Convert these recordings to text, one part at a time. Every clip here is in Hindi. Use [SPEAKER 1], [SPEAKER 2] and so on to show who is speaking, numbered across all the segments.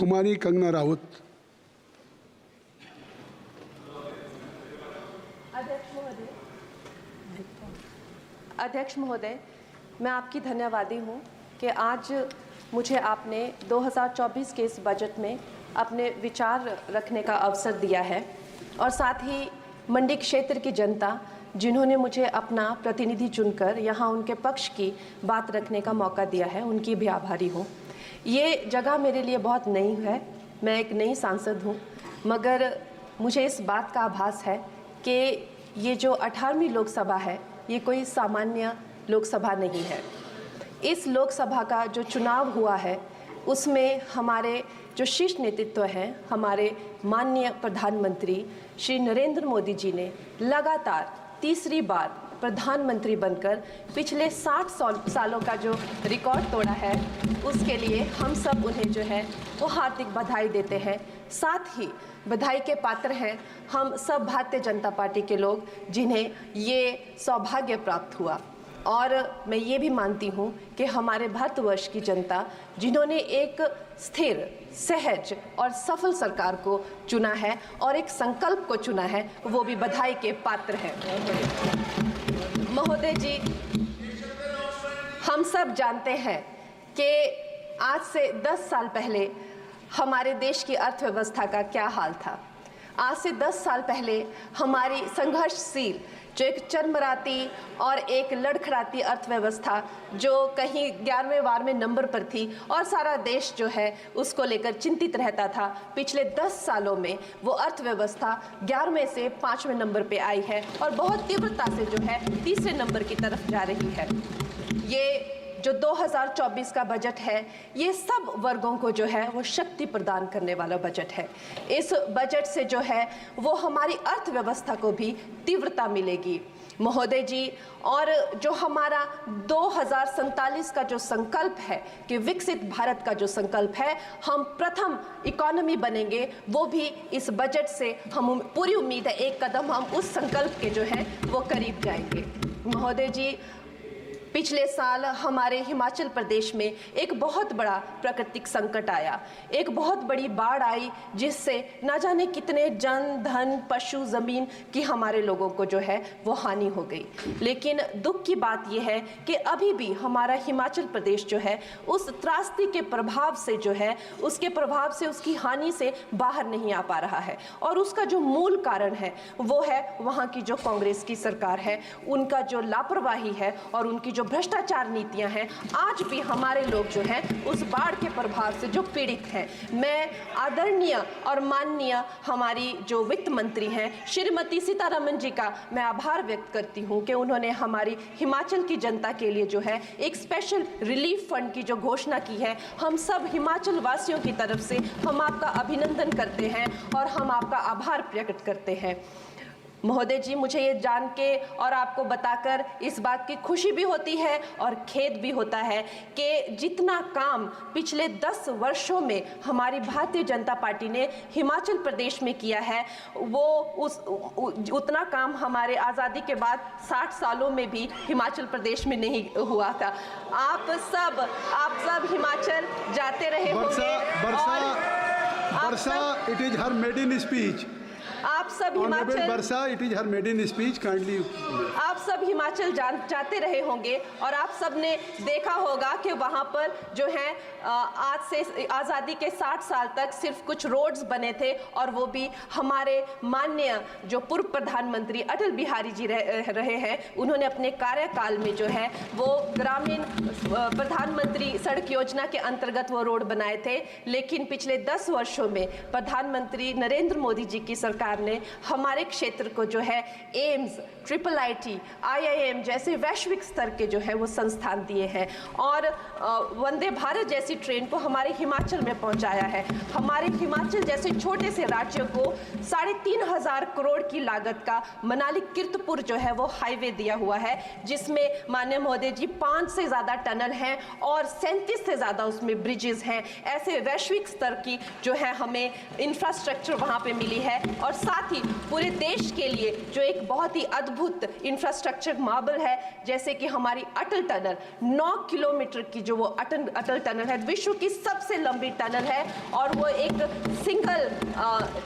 [SPEAKER 1] कुमारी कंगना राउत।
[SPEAKER 2] अध्यक्ष महोदय, मैं आपकी धन्यवादी हूँ कि आज मुझे आपने 2024 के इस बजट में अपने विचार रखने का अवसर दिया है और साथ ही मंडी क्षेत्र की जनता जिन्होंने मुझे अपना प्रतिनिधि चुनकर यहाँ उनके पक्ष की बात रखने का मौका दिया है, उनकी भी आभारी हूँ। ये जगह मेरे लिए बहुत नई है, मैं एक नई सांसद हूँ, मगर मुझे इस बात का आभास है कि ये जो 18वीं लोकसभा है ये कोई सामान्य लोकसभा नहीं है। इस लोकसभा का जो चुनाव हुआ है उसमें हमारे जो शीर्ष नेतृत्व हैं, हमारे माननीय प्रधानमंत्री श्री नरेंद्र मोदी जी ने लगातार तीसरी बार प्रधानमंत्री बनकर पिछले 60 सालों का जो रिकॉर्ड तोड़ा है, उसके लिए हम सब उन्हें जो है वो हार्दिक बधाई देते हैं। साथ ही बधाई के पात्र हैं हम सब भारतीय जनता पार्टी के लोग जिन्हें ये सौभाग्य प्राप्त हुआ। और मैं ये भी मानती हूँ कि हमारे भारतवर्ष की जनता जिन्होंने एक स्थिर, सहज और सफल सरकार को चुना है और एक संकल्प को चुना है, वो भी बधाई के पात्र हैं। महोदय जी, हम सब जानते हैं कि आज से 10 साल पहले हमारे देश की अर्थव्यवस्था का क्या हाल था। आज से 10 साल पहले हमारी संघर्षशील जो एक चरमराती और एक लड़खड़ाती अर्थव्यवस्था जो कहीं 11वें-12वें नंबर पर थी और सारा देश जो है उसको लेकर चिंतित रहता था, पिछले 10 सालों में वो अर्थव्यवस्था 11वें से 5वें नंबर पे आई है और बहुत तीव्रता से जो है तीसरे नंबर की तरफ जा रही है। ये जो 2024 का बजट है ये सब वर्गों को जो है वो शक्ति प्रदान करने वाला बजट है। इस बजट से जो है वो हमारी अर्थव्यवस्था को भी तीव्रता मिलेगी महोदय जी। और जो हमारा 2047 का जो संकल्प है कि विकसित भारत का जो संकल्प है, हम प्रथम इकोनॉमी बनेंगे, वो भी इस बजट से हम पूरी उम्मीद है एक कदम हम उस संकल्प के जो है वो करीब जाएंगे। महोदय जी, पिछले साल हमारे हिमाचल प्रदेश में एक बहुत बड़ा प्राकृतिक संकट आया, एक बहुत बड़ी बाढ़ आई जिससे ना जाने कितने जन, धन, पशु, जमीन की हमारे लोगों को जो है वो हानि हो गई। लेकिन दुख की बात यह है कि अभी भी हमारा हिमाचल प्रदेश जो है उस त्रासदी के प्रभाव से जो है उसके प्रभाव से, उसकी हानि से बाहर नहीं आ पा रहा है। और उसका जो मूल कारण है वो है वहाँ की जो कांग्रेस की सरकार है, उनका जो लापरवाही है और उनकी जो भ्रष्टाचार नीतियां हैं। आज भी हमारे लोग जो हैं उस बाढ़ के प्रभाव से जो पीड़ित हैं। मैं आदरणीय और माननीय हमारी जो वित्त मंत्री हैं श्रीमती सीतारमण जी का मैं आभार व्यक्त करती हूं कि उन्होंने हमारी हिमाचल की जनता के लिए जो है एक स्पेशल रिलीफ फंड की जो घोषणा की है। हम सब हिमाचल वासियों की तरफ से हम आपका अभिनंदन करते हैं और हम आपका आभार प्रकट करते हैं। महोदय जी, मुझे ये जान के और आपको बताकर इस बात की खुशी भी होती है और खेद भी होता है कि जितना काम पिछले 10 वर्षों में हमारी भारतीय जनता पार्टी ने हिमाचल प्रदेश में किया है वो उतना काम हमारे आज़ादी के बाद 60 सालों में भी हिमाचल प्रदेश में नहीं हुआ था। आप सब हिमाचल जाते रहे होंगे।
[SPEAKER 1] Varsha, it is her maiden speech.
[SPEAKER 2] आप सब Himachal
[SPEAKER 1] Varsha, it is her maiden speech, kindly.
[SPEAKER 2] आप सब हिमाचल जाते रहे होंगे और आप सब ने देखा होगा कि वहाँ पर जो है आज से आज़ादी के 60 साल तक सिर्फ कुछ रोड्स बने थे और वो भी हमारे माननीय जो पूर्व प्रधानमंत्री अटल बिहारी जी रहे हैं, उन्होंने अपने कार्यकाल में जो है वो ग्रामीण प्रधानमंत्री सड़क योजना के अंतर्गत वो रोड बनाए थे। लेकिन पिछले 10 वर्षों में प्रधानमंत्री नरेंद्र मोदी जी की सरकार ने हमारे क्षेत्र को जो है एम्स, IIIT, IIM जैसे वैश्विक स्तर के जो है वो संस्थान दिए हैं और वंदे भारत जैसी ट्रेन को हमारे हिमाचल में पहुंचाया है। हमारे हिमाचल जैसे छोटे से राज्यों को 3,500 करोड़ की लागत का मनाली कीर्तपुर जो है वो हाईवे दिया हुआ है, जिसमें माननीय महोदय जी 5 से ज़्यादा टनल हैं और 37 से ज़्यादा उसमें ब्रिजेस हैं। ऐसे वैश्विक स्तर की जो है हमें इंफ्रास्ट्रक्चर वहाँ पे मिली है और साथ साथ ही पूरे देश के लिए जो एक बहुत ही अद्भुत इंफ्रास्ट्रक्चर मार्बल है, जैसे कि हमारी अटल टनल 9 किलोमीटर की जो वो अटल टनल है, विश्व की सबसे लंबी टनल है और वो एक सिंगल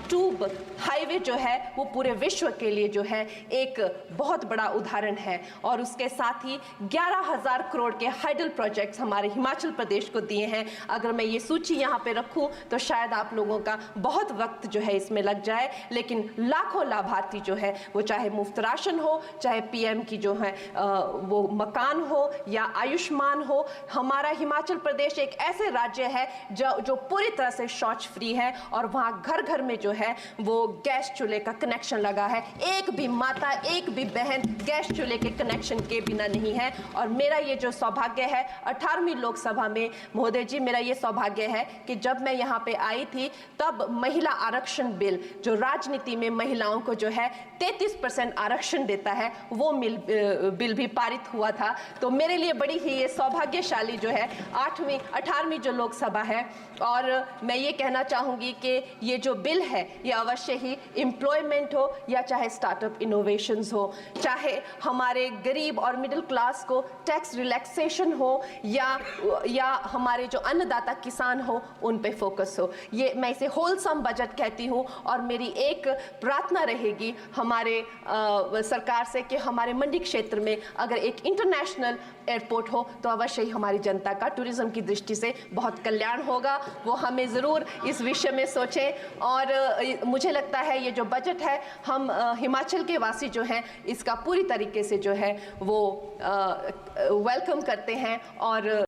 [SPEAKER 2] ट्यूब हाईवे जो है वो पूरे विश्व के लिए जो है एक बहुत बड़ा उदाहरण है। और उसके साथ ही 11,000 करोड़ के हाइडल प्रोजेक्ट्स हमारे हिमाचल प्रदेश को दिए हैं। अगर मैं ये सूची यहाँ पे रखूं तो शायद आप लोगों का बहुत वक्त जो है इसमें लग जाए, लेकिन लाखों लाभार्थी जो है वो चाहे मुफ्त राशन हो, चाहे पीएम की जो है वो मकान हो या आयुष्मान हो। हमारा हिमाचल प्रदेश एक ऐसे राज्य है जो पूरी तरह से शौच फ्री है और वहाँ घर घर में जो है वो गैस चूल्हे का कनेक्शन लगा है। एक भी माता, एक भी बहन गैस चूल्हे के कनेक्शन के बिना नहीं है। और मेरा ये जो सौभाग्य है 18वीं लोकसभा में, महोदय जी, मेरा ये सौभाग्य है कि जब मैं यहाँ पे आई थी तब महिला आरक्षण बिल, जो राजनीति में महिलाओं को जो है 33% आरक्षण देता है, वो बिल भी पारित हुआ था। तो मेरे लिए बड़ी ही ये सौभाग्यशाली जो है 18वीं जो लोकसभा है। और मैं ये कहना चाहूँगी कि ये जो बिल है ये अवश्य ही एम्प्लॉयमेंट हो या चाहे स्टार्टअप इनोवेशंस हो, चाहे हमारे गरीब और मिडिल क्लास को टैक्स रिलैक्सेशन हो या हमारे जो अन्नदाता किसान हो उन पे फोकस हो। ये मैं इसे होलसम बजट कहती हूँ। और मेरी एक प्रार्थना रहेगी हमारे सरकार से कि हमारे मंडी क्षेत्र में अगर एक इंटरनेशनल एयरपोर्ट हो तो अवश्य ही हमारी जनता का टूरिज्म की दृष्टि से बहुत कल्याण होगा। वो हमें ज़रूर इस विषय में सोचें। और मुझे लगता है ये जो बजट है, हम हिमाचल के वासी जो हैं इसका पूरी तरीके से जो है वो वेलकम करते हैं। और